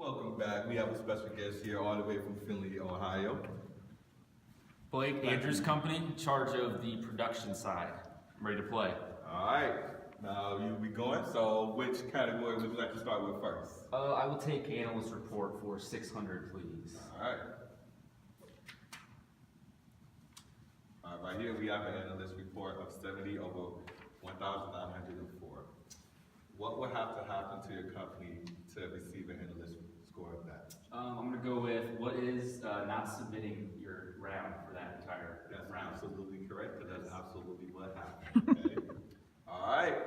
Welcome back. We have a special guest here all the way from Findlay, Ohio. Blake, Andrew's company, in charge of the production side. I'm ready to play. All right. Now you'll be going. So which category would you like to start with first? I will take analyst report for 600, please. All right. Right here we have an analyst report of 70 over 1,904. What would have to happen to your company to receive an analyst score of that? I'm going to go with what is not submitting your round for that entire That's round. absolutely correct, because that's absolutely what happened. Okay. All right.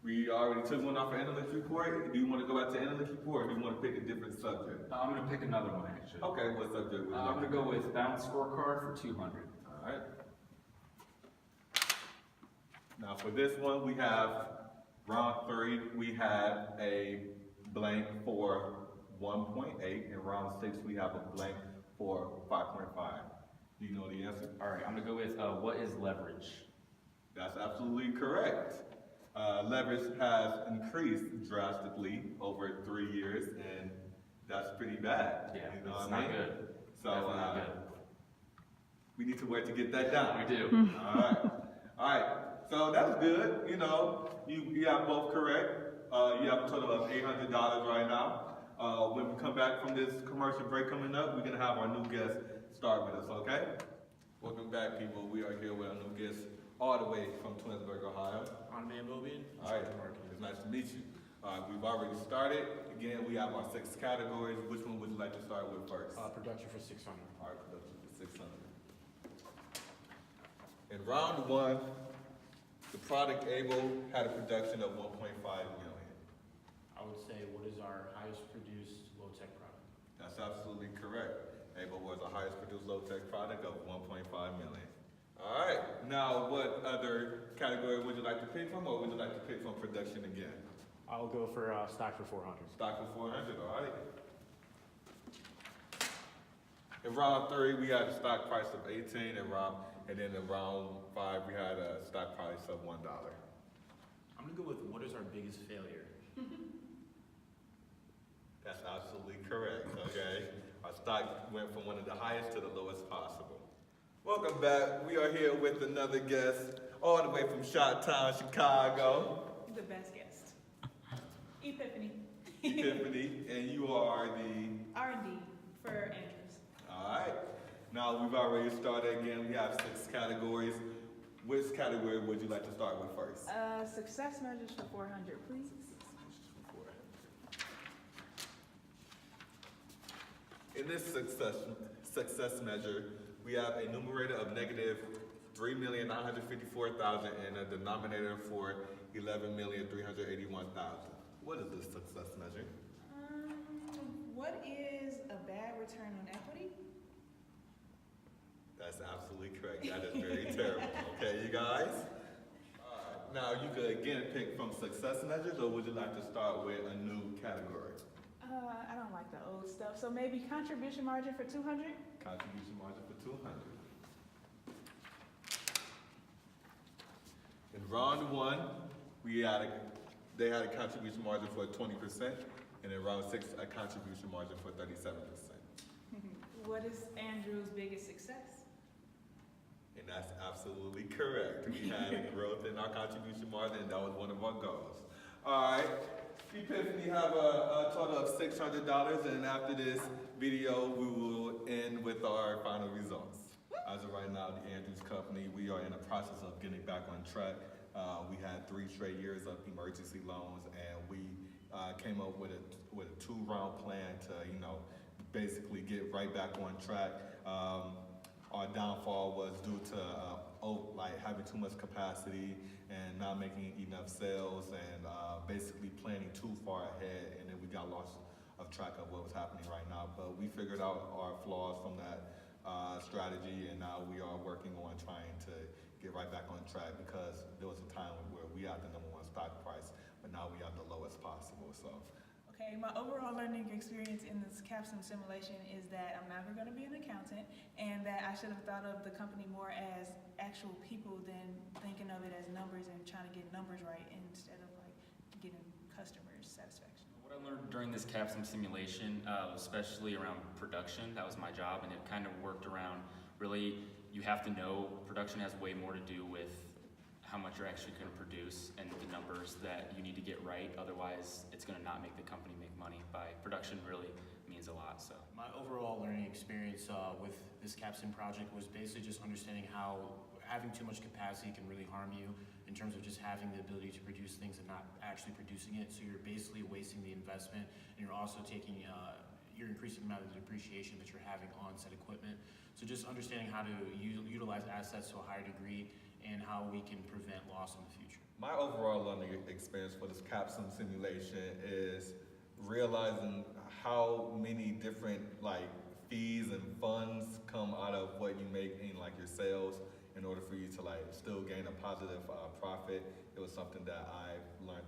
We already took one off an analyst report. Do you want to go back to analyst report, or do you want to pick a different subject? I'm going to pick another one, actually. Okay, what subject would you I'm like going to go with balance scorecard for 200. All right. Now for this one, we have round 3. We had a blank for 1.8. In round 6, we have a blank for 5.5. Do you know the answer? All right, I'm going to go with what is leverage? That's absolutely correct. Leverage has increased drastically over 3 years, and that's pretty bad. Yeah, you know it's what I not mean? good. So Definitely not good. we need to work to get that down. We do. All right. All right. So that's good. You know, you have both correct. You have a total of $800 right now. When we come back from this commercial break coming up, we're going to have our new guest start with us, okay? Welcome back, people. We are here with our new guest all the way from Twinsburg, Ohio. On Mambobian. All right. It's nice to meet you. We've already started. Again, we have our 6 categories. Which one would you like to start with first? Production for 600. All right, production for 600. In round 1, the product Able had a production of 1.5 million. I would say, what is our highest produced low-tech product? That's absolutely correct. Able was the highest produced low-tech product of 1.5 million. All right, now what other category would you like to pick from, or would you like to pick from production again? I'll go for stock for 400. Stock for 400, all right. In round 3, we had a stock price of 18, and then in round 5, we had a stock price of $1. I'm gonna go with what is our biggest failure? That's absolutely correct, okay? Our stock went from one of the highest to the lowest possible. Welcome back. We are here with another guest, all the way from Chi-Town, Chicago. The best guest. Epiphany. Epiphany, and you are the... R&D for Andrews. All right. Now, we've already started again. We have 6 categories. Which category would you like to start with first? Success measures for 400, please. In this success measure, we have a numerator of negative 3,954,000 and a denominator for 11,381,000. What is this success measure? What is a bad return on equity? That's absolutely correct. That is very terrible. Okay, you guys? Now, you could again pick from success measures, or would you like to start with a new category? I don't like the old stuff, so maybe contribution margin for 200? Contribution margin for 200. In round 1, they had a contribution margin for 20%, and in round 6, a contribution margin for 37%. What is Andrew's biggest success? And that's absolutely correct. We had a growth in our contribution margin, and that was one of our goals. All right. Epiphany have a total of $600, and after this video, we will end with our final results. As of right now, the Andrews Company, we are in the process of getting back on track. We had 3 straight years of emergency loans, and we came up with a 2-round plan to, basically get right back on track. Our downfall was due to having too much capacity and not making enough sales, and basically planning too far ahead, and then we got lost of track of what was happening right now. But we figured out our flaws from that strategy, and now we are working on trying to get right back on track, because there was a time where we had the #1 stock price, but now we have the lowest possible. So. Okay, my overall learning experience in this Capsim simulation is that I'm never going to be an accountant, and that I should have thought of the company more as actual people than thinking of it as numbers and trying to get numbers right instead of getting customers satisfaction. What I learned during this Capsim simulation, especially around production. That was my job, and it kind of worked around, really, you have to know production has way more to do with how much you're actually going to produce and the numbers that you need to get right. Otherwise, it's going to not make the company make money. By production really means a lot. So My overall learning experience with this Capsim project was basically just understanding how having too much capacity can really harm you in terms of just having the ability to produce things and not actually producing it. So you're basically wasting the investment, and you're also taking, you're increasing the amount of depreciation that you're having on said equipment. So just understanding how to utilize assets to a higher degree and how we can prevent loss in the future. My overall learning experience for this Capsim simulation is realizing how many different like fees and funds come out of what you make in like your sales in order for you to like still gain a positive profit. It was something that I learned